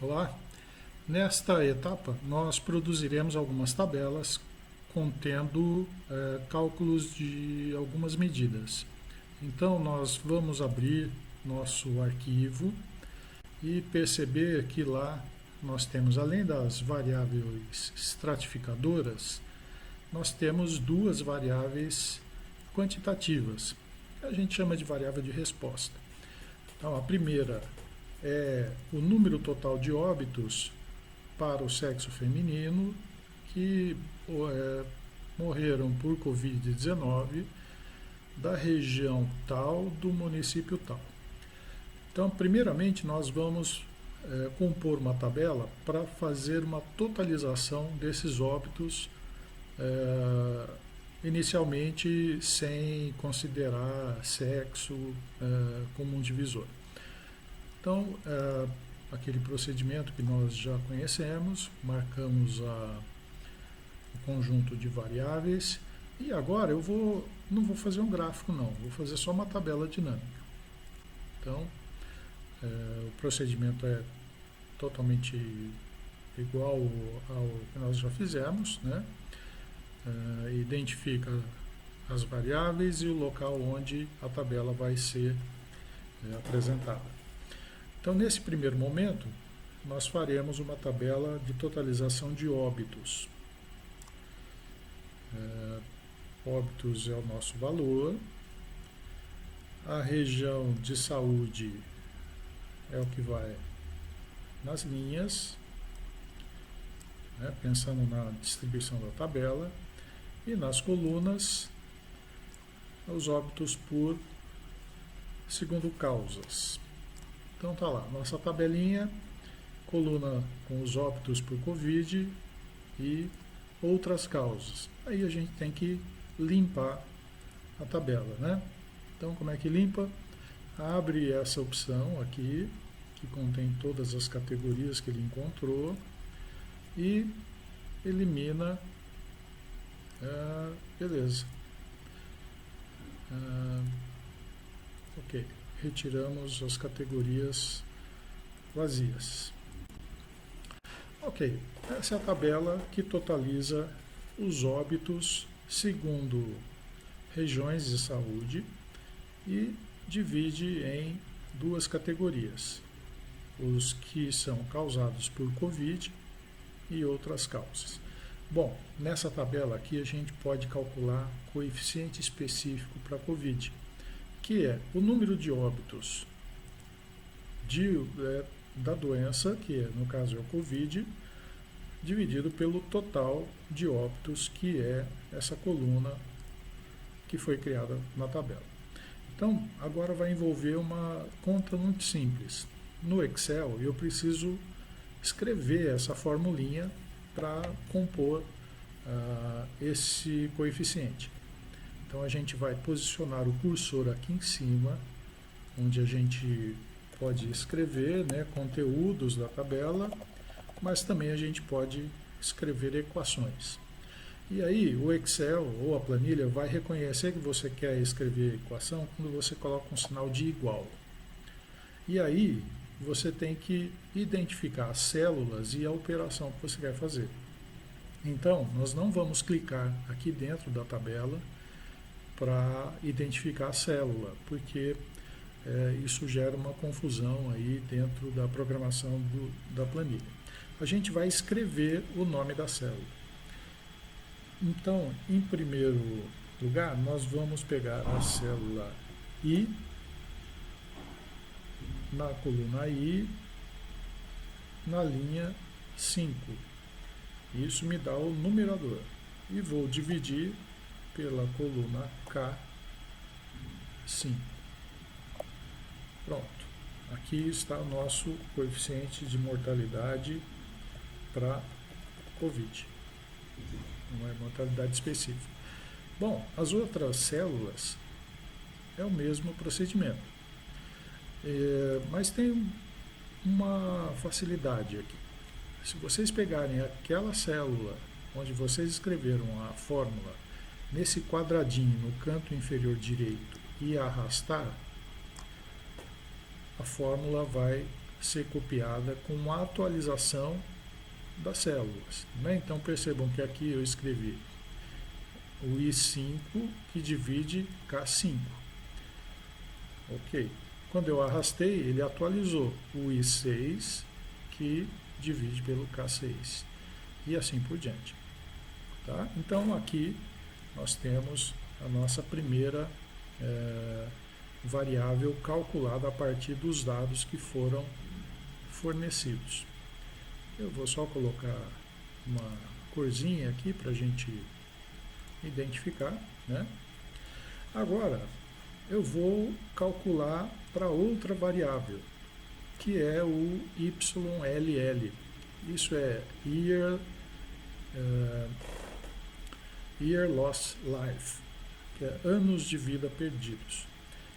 Olá, nesta etapa nós produziremos algumas tabelas contendo cálculos de algumas medidas. Então nós vamos abrir nosso arquivo e perceber que lá nós temos, além das variáveis estratificadoras, nós temos duas variáveis quantitativas, que a gente chama de variável de resposta. Então a primeira é o número total de óbitos para o sexo feminino que morreram por Covid-19 da região tal, do município tal. Então, primeiramente, nós vamos compor uma tabela para fazer uma totalização desses óbitos, inicialmente sem considerar sexo como um divisor. Então, aquele procedimento que nós já conhecemos, marcamos o conjunto de variáveis e agora não vou fazer um gráfico não, vou fazer só uma tabela dinâmica. Então, o procedimento é totalmente igual ao que nós já fizemos, né? Identifica as variáveis e o local onde a tabela vai ser apresentada. Então, nesse primeiro momento, nós faremos uma tabela de totalização de óbitos. Óbitos é o nosso valor. A região de saúde é o que vai nas linhas, né, pensando na distribuição da tabela. E nas colunas, os óbitos por segundo causas. Então tá lá, nossa tabelinha, coluna com os óbitos por Covid e outras causas. Aí a gente tem que limpar a tabela, né? Então como é que limpa? Abre essa opção aqui, que contém todas as categorias que ele encontrou e elimina, beleza. Ok. Retiramos as categorias vazias. Ok, essa é a tabela que totaliza os óbitos segundo regiões de saúde e divide em duas categorias: os que são causados por Covid e outras causas. Bom, nessa tabela aqui a gente pode calcular coeficiente específico para Covid, que é o número de óbitos da doença, que no caso é o Covid, dividido pelo total de óbitos, que é essa coluna que foi criada na tabela. Então, agora vai envolver uma conta muito simples. No Excel, eu preciso escrever essa formulinha para compor esse coeficiente. Então a gente vai posicionar o cursor aqui em cima, onde a gente pode escrever, né, conteúdos da tabela, mas também a gente pode escrever equações. E aí o Excel ou a planilha vai reconhecer que você quer escrever equação quando você coloca um sinal de igual. E aí você tem que identificar as células e a operação que você quer fazer. Então, nós não vamos clicar aqui dentro da tabela para identificar a célula, porque isso gera uma confusão aí dentro da programação da planilha. A gente vai escrever o nome da célula. Então, em primeiro lugar, nós vamos pegar a célula I, na coluna I, na linha 5. Isso me dá o numerador. E vou dividir pela coluna K5. Pronto. Aqui está o nosso coeficiente de mortalidade para Covid. Uma mortalidade específica. Bom, as outras células é o mesmo procedimento. Mas tem uma facilidade aqui. Se vocês pegarem aquela célula onde vocês escreveram a fórmula nesse quadradinho no canto inferior direito e arrastar, a fórmula vai ser copiada com a atualização das células, né? Então percebam que aqui eu escrevi o I5 que divide K5. Ok. Quando eu arrastei, ele atualizou o I6 que divide pelo K6 e assim por diante. Tá? Então aqui nós temos a nossa primeira variável calculada a partir dos dados que foram fornecidos. Eu vou só colocar uma corzinha aqui para a gente identificar, né? Agora eu vou calcular para outra variável, que é o YLL. Isso é Year Lost Life, que é anos de vida perdidos.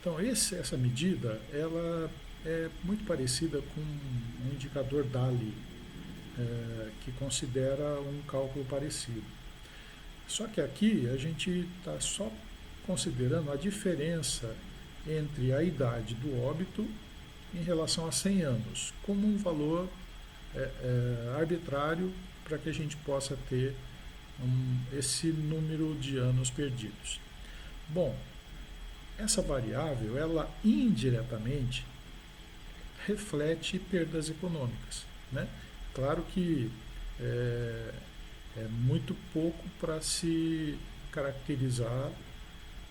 Então essa medida ela é muito parecida com um indicador DALI, que considera um cálculo parecido. Só que aqui a gente está só considerando a diferença entre a idade do óbito em relação a 100 anos, como um valor arbitrário para que a gente possa ter esse número de anos perdidos. Bom, essa variável, ela indiretamente reflete perdas econômicas, né? Claro que é muito pouco para se caracterizar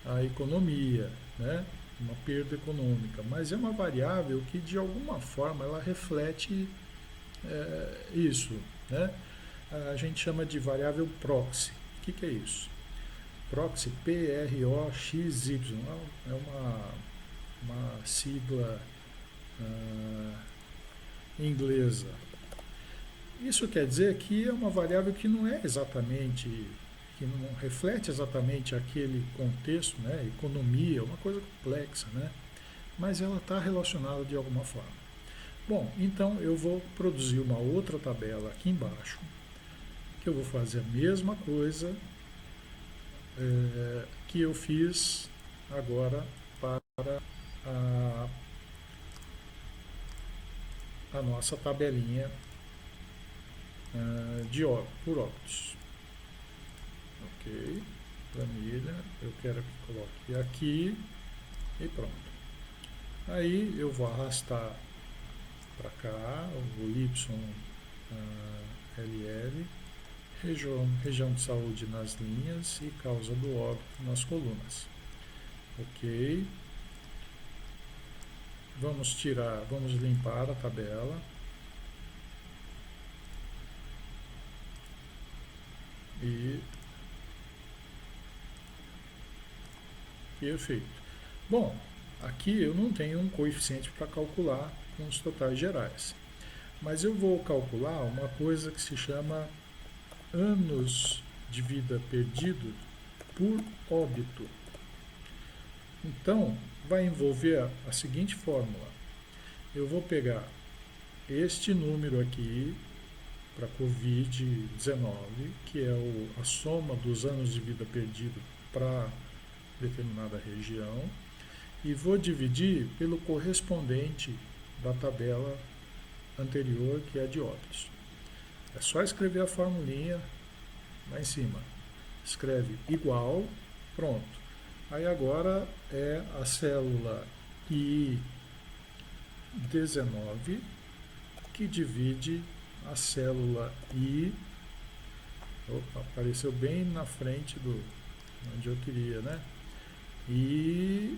a economia, né? Uma perda econômica, mas é uma variável que de alguma forma ela reflete isso, né? A gente chama de variável proxy. O que é isso? Proxy, P-R-O-X-Y, é uma sigla inglesa. Isso quer dizer que é uma variável que não é exatamente, que não reflete exatamente aquele contexto, né? Economia, uma coisa complexa, né? Mas ela está relacionada de alguma forma. Bom, então eu vou produzir uma outra tabela aqui embaixo, que eu vou fazer a mesma coisa que eu fiz agora para a nossa tabelinha por óbitos. Ok, planilha, eu quero que coloque aqui e pronto. Aí eu vou arrastar para cá o YLL, região de saúde nas linhas e causa do óbito nas colunas. Ok. Vamos limpar a tabela. E perfeito. Bom, aqui eu não tenho um coeficiente para calcular com os totais gerais, mas eu vou calcular uma coisa que se chama anos de vida perdido por óbito. Então, vai envolver a seguinte fórmula. Eu vou pegar este número aqui para Covid-19, que é a soma dos anos de vida perdido para determinada região, e vou dividir pelo correspondente da tabela anterior, que é de óbitos. É só escrever a formulinha lá em cima. Escreve igual, pronto. Aí agora é a célula I19 que divide a célula I. Opa, apareceu bem na frente do onde eu queria, né? I5,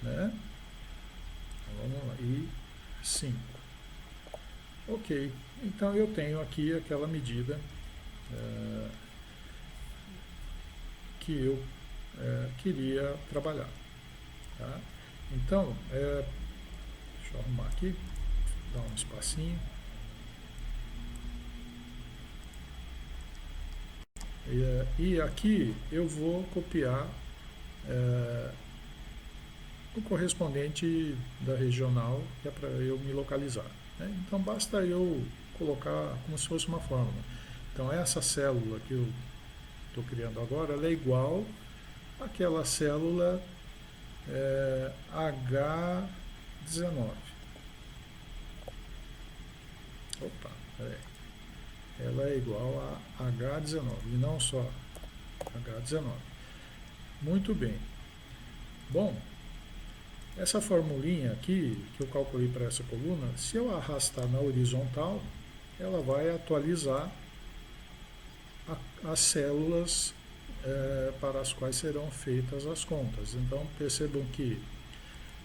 né? Então, vamos lá, I5. Ok, então eu tenho aqui aquela medida que eu queria trabalhar. Tá? Então, deixa eu arrumar aqui, dar um espacinho. E aqui eu vou copiar o correspondente da regional, que é para eu me localizar. Né? Então basta eu colocar como se fosse uma fórmula. Então essa célula que eu estou criando agora, ela é igual àquela célula H19. Opa, peraí. Ela é igual a H19 e não só H19. Muito bem. Bom, essa formulinha aqui que eu calculei para essa coluna, se eu arrastar na horizontal, ela vai atualizar as células para as quais serão feitas as contas. Então percebam que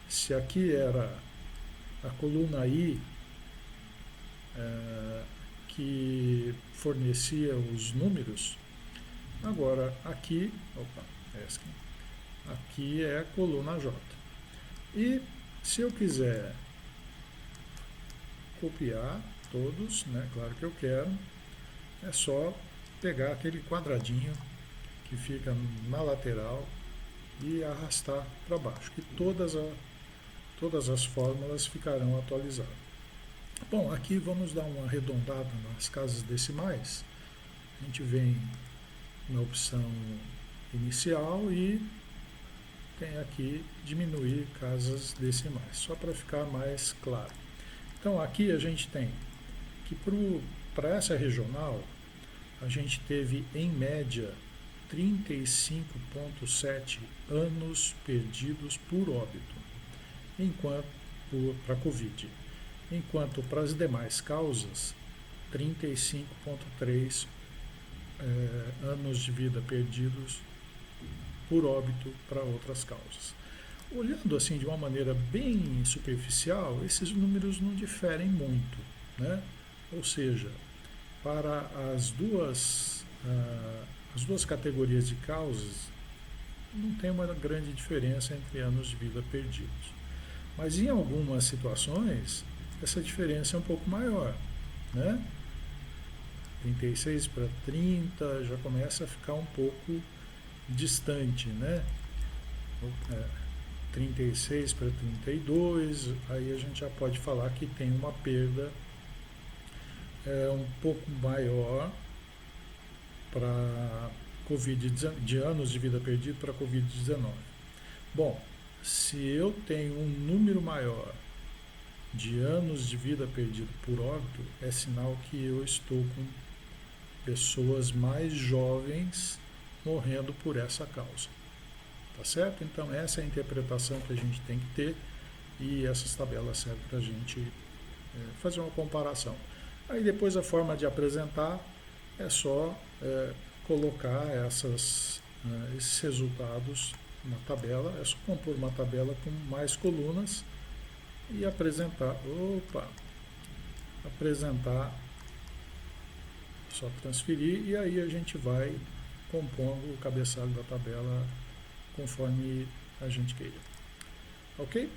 se aqui era a coluna I que fornecia os números, agora aqui, opa, aqui é a coluna J. E se eu quiser copiar todos, né, claro que eu quero, é só pegar aquele quadradinho que fica na lateral e arrastar para baixo, que todas as fórmulas ficarão atualizadas. Bom, aqui vamos dar uma arredondada nas casas decimais. A gente vem na opção inicial e tem aqui diminuir casas decimais, só para ficar mais claro. Então aqui a gente tem que para essa regional a gente teve em média 35,7 anos perdidos por óbito, enquanto para Covid, enquanto para as demais causas 35,3 anos de vida perdidos por óbito para outras causas. Olhando assim de uma maneira bem superficial, esses números não diferem muito, né? Ou seja, para as duas categorias de causas, não tem uma grande diferença entre anos de vida perdidos. Mas em algumas situações, essa diferença é um pouco maior, né? 36 para 30 já começa a ficar um pouco distante, né? 36 para 32, aí a gente já pode falar que tem uma perda um pouco maior para Covid, de anos de vida perdido para Covid-19. Bom, se eu tenho um número maior de anos de vida perdido por óbito, é sinal que eu estou com pessoas mais jovens morrendo por essa causa. Tá certo? Então essa é a interpretação que a gente tem que ter e essas tabelas servem para a gente fazer uma comparação. Aí depois a forma de apresentar é só colocar esses resultados na tabela, é só compor uma tabela com mais colunas e apresentar, só transferir e aí a gente vai compondo o cabeçalho da tabela conforme a gente queira. Ok?